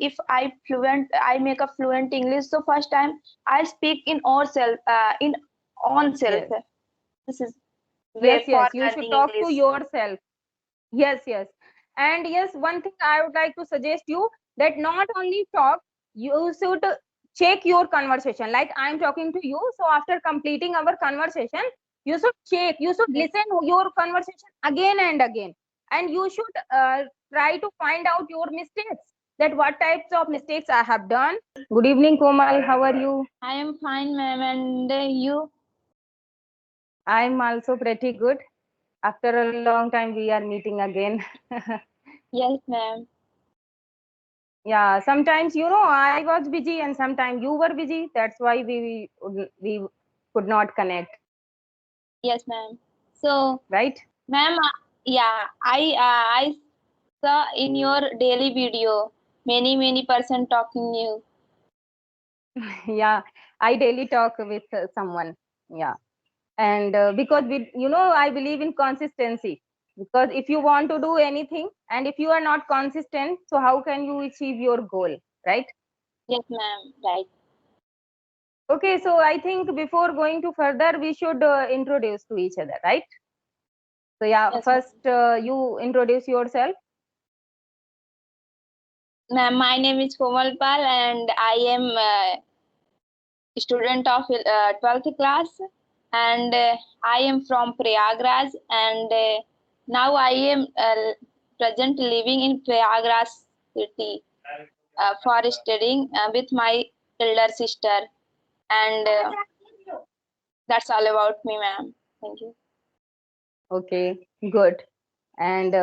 if I make a fluent English, so first time I speak in ourself, in on self. Yes. This is way Yes, for yes. You should learning talk to English. yourself. Yes, yes. And yes, one thing I would like to suggest you, that not only talk, you should check your conversation. Like I'm talking to you, so after completing our conversation, you should check, you should Yes, listen your conversation again and again, and you should try to find out your mistakes. That what types of yes. mistakes I have done. Good evening, Komal. How are you? I am fine, ma'am, and you? I'm also pretty good. After a long time, we are meeting again. Yes, ma'am. Yeah, sometimes I was busy and sometimes you were busy. That's why we could not connect, Yes, ma'am. So, right? ma'am, yeah, I saw in your daily video many person talking you. Yeah, I daily talk with someone. Yeah, and because I believe in consistency. Because if you want to do anything and if you are not consistent, so how can you achieve your goal, right? Yes, ma'am. Right. Okay, so I think before going to further, we should introduce to each other, right? So yeah, Yes, ma'am. first you introduce yourself. Ma'am, my name is Komal Pal, and I am student of 12th class, and I am from Prayagraj, and now I am present living in Prayagraj city for studying with my elder sister, and that's all about me, ma'am. Thank you. Okay, good. And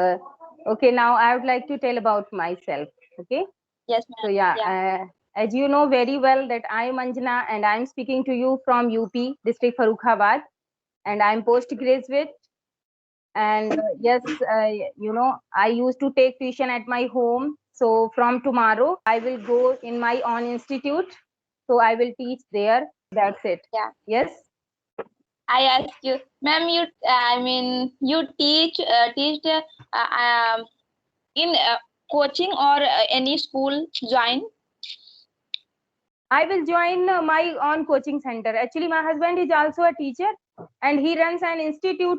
okay, now I would like to tell about myself. Okay, Yes, so ma'am. yeah, Yeah. as you know very well that I am Anjana and I am speaking to you from UP district Farrukhabad, and I'm postgraduate. And yes, I used to take tuition at my home. So from tomorrow, I will go in my own institute. So I will teach there. That's it. Yeah. Yes. I ask you, ma'am. I mean, you teach in coaching or any school join? I will join my own coaching center. Actually, my husband is also a teacher and he runs an institute.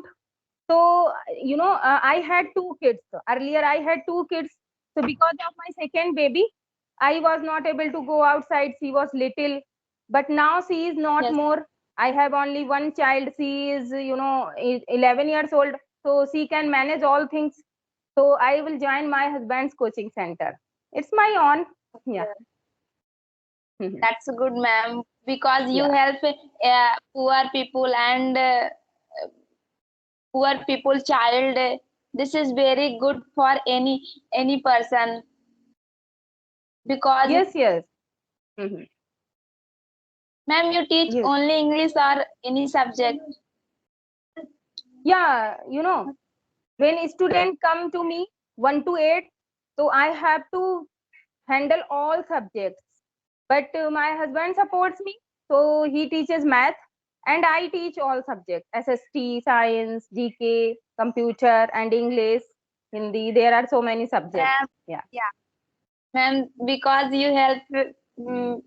So, I had two kids. Earlier, I had two kids. So, because of my second baby, I was not able to go outside. She was little. But now she is not Yes. more. I have only one child. She is, 11 years old. So, she can manage all things. So, I will join my husband's coaching center. It's my own. Yeah. Okay. That's good, ma'am, because you Yeah. help poor people and poor people child. This is very good for any person because, Yes, yes. Mhm. ma'am, you teach Yes. only English or any subject. Yeah, when students come to me 1 to 8, so I have to handle all subjects. But my husband supports me, so he teaches math and I teach all subjects: SST, science, GK, computer, and English, Hindi. There are so many subjects. Ma'am, Yeah. yeah, ma'am, because you help mm,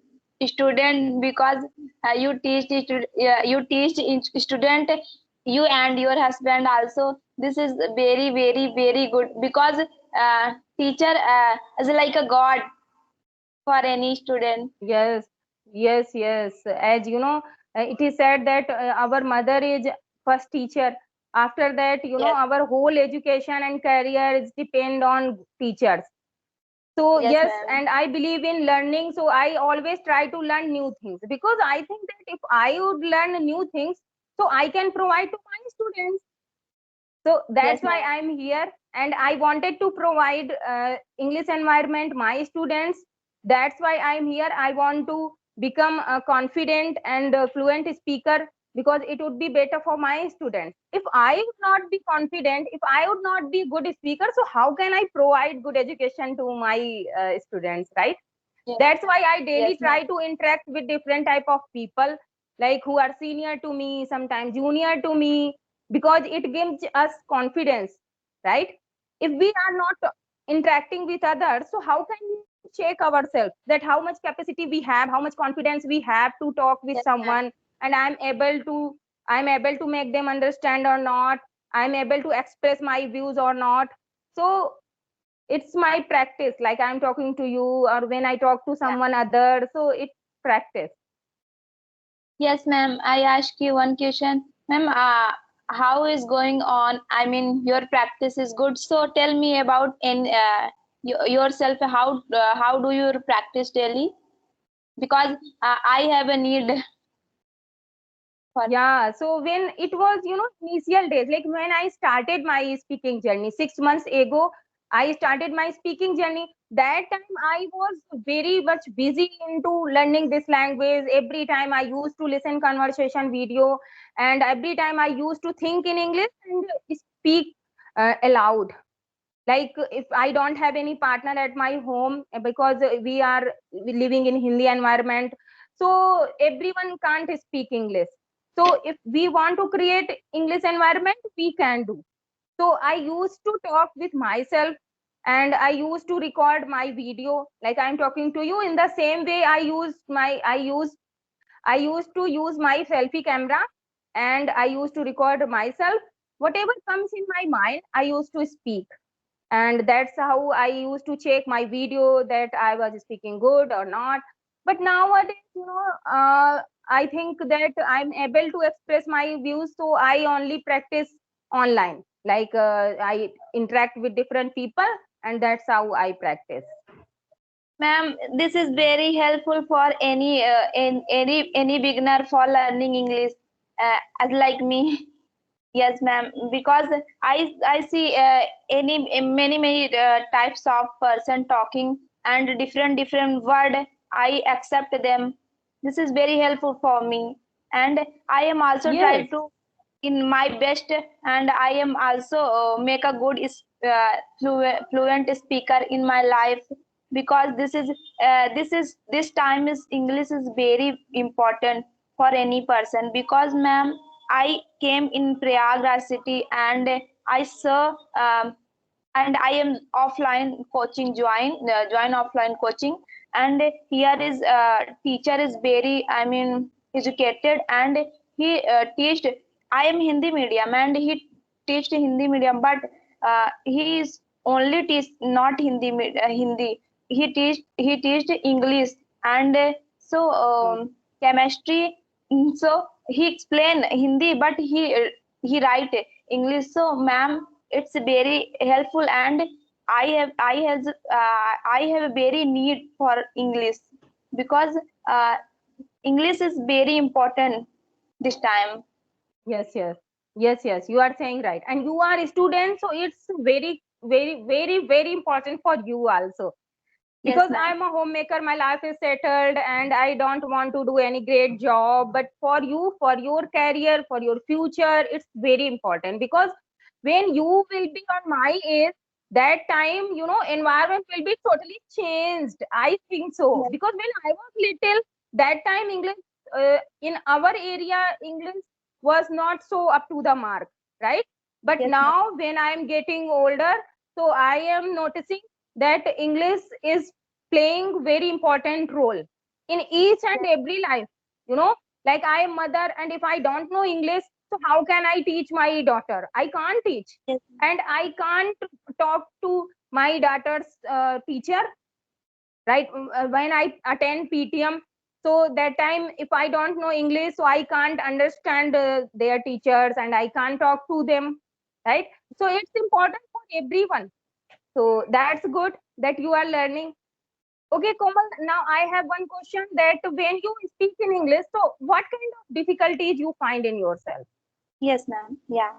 student because you teach student, you and your husband also. This is very good because teacher is like a god for any student. Yes, yes, yes. As you know, it is said that our mother is first teacher. After that, Yes, our whole education and career is depend on teachers. So yes, yes, ma'am. and I believe in learning. So I always try to learn new things because I think that if I would learn new things, so I can provide to my students. So Yes, that's why ma'am. I'm here, and I wanted to provide English environment my students. That's why I'm here. I want to become a confident and fluent speaker because it would be better for my students. If I would not be confident, if I would not be good speaker, so how can I provide good education to my students, right? Yes, That's ma'am. why I Yes, daily ma'am. try to interact with different type of people, like who are senior to me, sometimes junior to me, because it gives us confidence, right? If we are not interacting with others, so how can we check ourselves that how much capacity we have, how much confidence we have to talk with Yes, someone, and I'm able to make them understand or not, I'm able to express my views or not. So it's my practice, like I'm talking to you or when I talk to someone other, so it's practice. yes, ma'am. I ask you one question, ma'am. How is going on? I mean, your practice is good. So tell me about yourself. How do you practice daily? Because I have a need for. Yeah, so when it was, initial days, like when I started my speaking journey 6 months ago, I started my speaking journey. That time I was very much busy into learning this language. Every time I used to listen conversation video, and every time I used to think in English and speak aloud. Like if I don't have any partner at my home, because we are living in Hindi environment, so everyone can't speak English. So if we want to create English environment, we can do. So I used to talk with myself, and I used to record my video like I'm talking to you. In the same way, I used to use my selfie camera, and I used to record myself. Whatever comes in my mind, I used to speak, and that's how I used to check my video that I was speaking good or not. But nowadays, I think that I'm able to express my views, so I only practice online. Like I interact with different people, and that's how I practice. Ma'am, this is very helpful for any beginner for learning English, as like me. Yes, ma'am. Because I see many types of person talking and different word. I accept them. This is very helpful for me, and I am also try Yes, to in my best, and I am also make a good fluent speaker in my life, because this time is English is very important for any person. Because ma'am, I came in Prayagraj city, and I saw and I am offline coaching join offline coaching, and here is teacher is very, I mean, educated, and he teached. I am Hindi medium, and he teached Hindi medium, but he is only teach not Hindi. He teached English, and so chemistry. So he explain Hindi, but he write English. So ma'am, it's very helpful, and I have a very need for English, because uh, English is very important this time. yes, you are saying right, and you are a student, so it's very important for you also. Yes, Because ma'am. I'm a homemaker, my life is settled, and I don't want to do any great job. But for you, for your career, for your future, it's very important. Because when you will be on my age, that time, environment will be totally changed. I think so. Yes, Because when I was little, that time English, in our area, English was not so up to the mark, right? But yes, ma'am. now when I'm getting older, so I am noticing that English is playing very important role in each and Yes, every life. You know, like I am mother, and if I don't know English, so how can I teach my daughter? I can't teach, yes, and I can't talk to my daughter's teacher, right? When I attend PTM, so that time if I don't know English, so I can't understand their teachers, and I can't talk to them, right? So it's important for everyone. So that's good that you are learning. Okay, Komal, now I have one question, that when you speak in English, so what kind of difficulties you find in yourself? yes, ma'am. Yeah.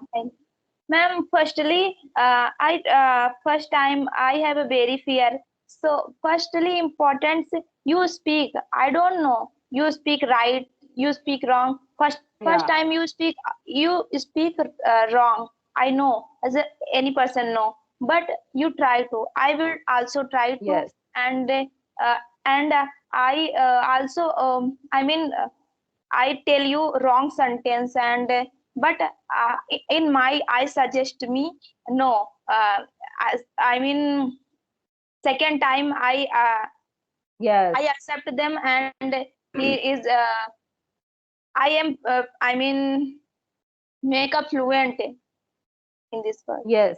Ma'am, firstly, I first time I have a very fear. So firstly, importance you speak. I don't know. You speak right. You speak wrong. First Yeah. time you speak wrong. I know, as any person know. But you try to. I will also try to. Yes. And I also I mean. I tell you wrong sentence, and but in my I suggest me no. I mean, second time Yes. I accept them, and he is I am I mean make a fluent in this word. Yes.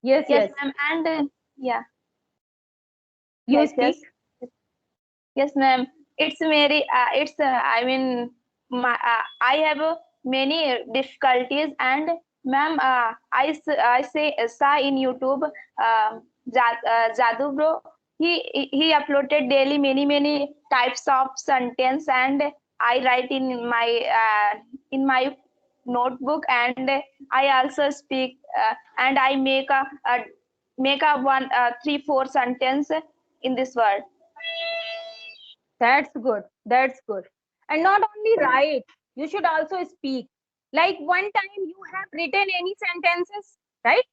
Yes. Yes, Yes. ma'am. And yeah, You yes, speak. yes, yes, ma'am. It's very it's I mean I have many difficulties, and ma'am, I say saw in YouTube, Jadu bro. He uploaded daily many types of sentence, and I write in my notebook, and I also speak, and I make a one 3 4 sentence in this word. That's good. That's good. And not only write, you should also speak. Like one time you have written any sentences, right?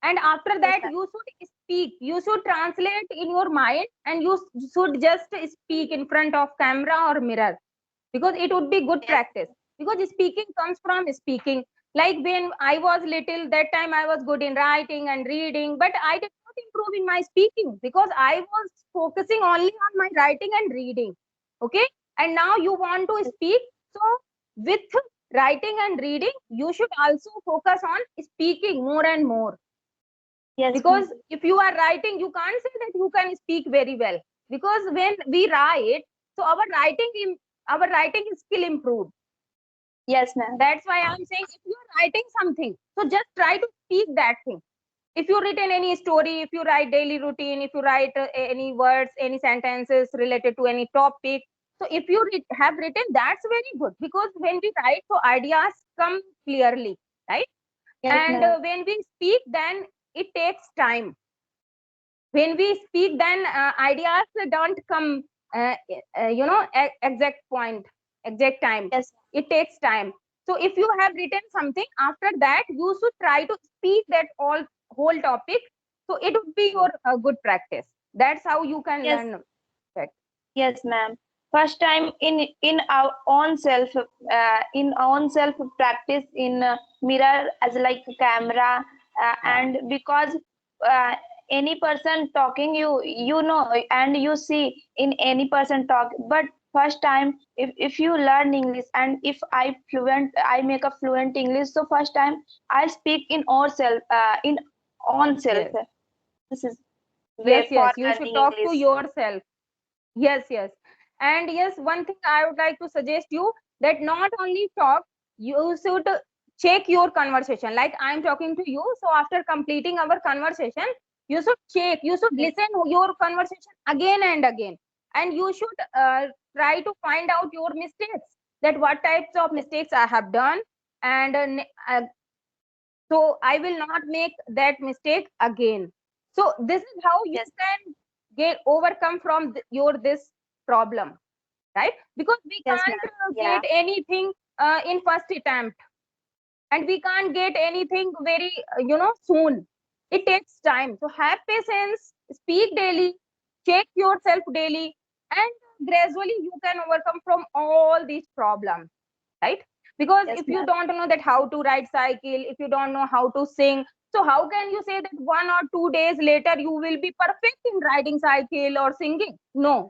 And after Yes, that, ma'am. you should speak. You should translate in your mind, and you should just speak in front of camera or mirror, because it would be good Yes, practice. Because speaking comes from speaking. Like when I was little, that time I was good in writing and reading, but I did not improve in my speaking because I was focusing only on my writing and reading. Okay. And now you want to speak. So with writing and reading, you should also focus on speaking more and more. yes, Because if you are writing, you can't say that you can speak very well, because when we write, so our writing skill improved. yes, ma'am. That's why I'm saying, if you are writing something, so just try to speak that thing. If you written any story, if you write daily routine, if you write any words, any sentences related to any topic, so if you have written, that's very good, because when we write, so ideas come clearly, right? Yes, And ma'am. when we speak, then it takes time. When we speak, then ideas don't come exact point, exact time. Yes, It takes time. So if you have written something, after that you should try to speak that all whole topic, so it would be your good practice. That's how you can yes, learn that. yes, ma'am. First time in our own self, in own self practice in mirror as like camera, Yeah. and because uh, any person talking, you know, and you see in any person talk. But first time, if you learn English, and if I make a fluent English. So first time I speak in ourself, in own self. Yes. This is Yes. way for Yes. You should learning talk to English. yourself. Yes, yes. And yes, one thing I would like to suggest you, that not only talk, you should check your conversation. Like I'm talking to you, so after completing our conversation, you should check, you should Yes, listen your conversation again and again, and you should try to find out your mistakes. That what types of yes, mistakes I have done, and so I will not make that mistake again. So this is how you yes, can get overcome from your this problem, right? Because we yes, can't ma'am. get Yeah. anything in first attempt, and we can't get anything very soon. It takes time. So have patience, speak daily, check yourself daily, and gradually you can overcome from all these problems, right? Because Yes, if you ma'am. don't know that how to ride cycle, if you don't know how to sing, so how can you say that 1 or 2 days later you will be perfect in riding cycle or singing? No.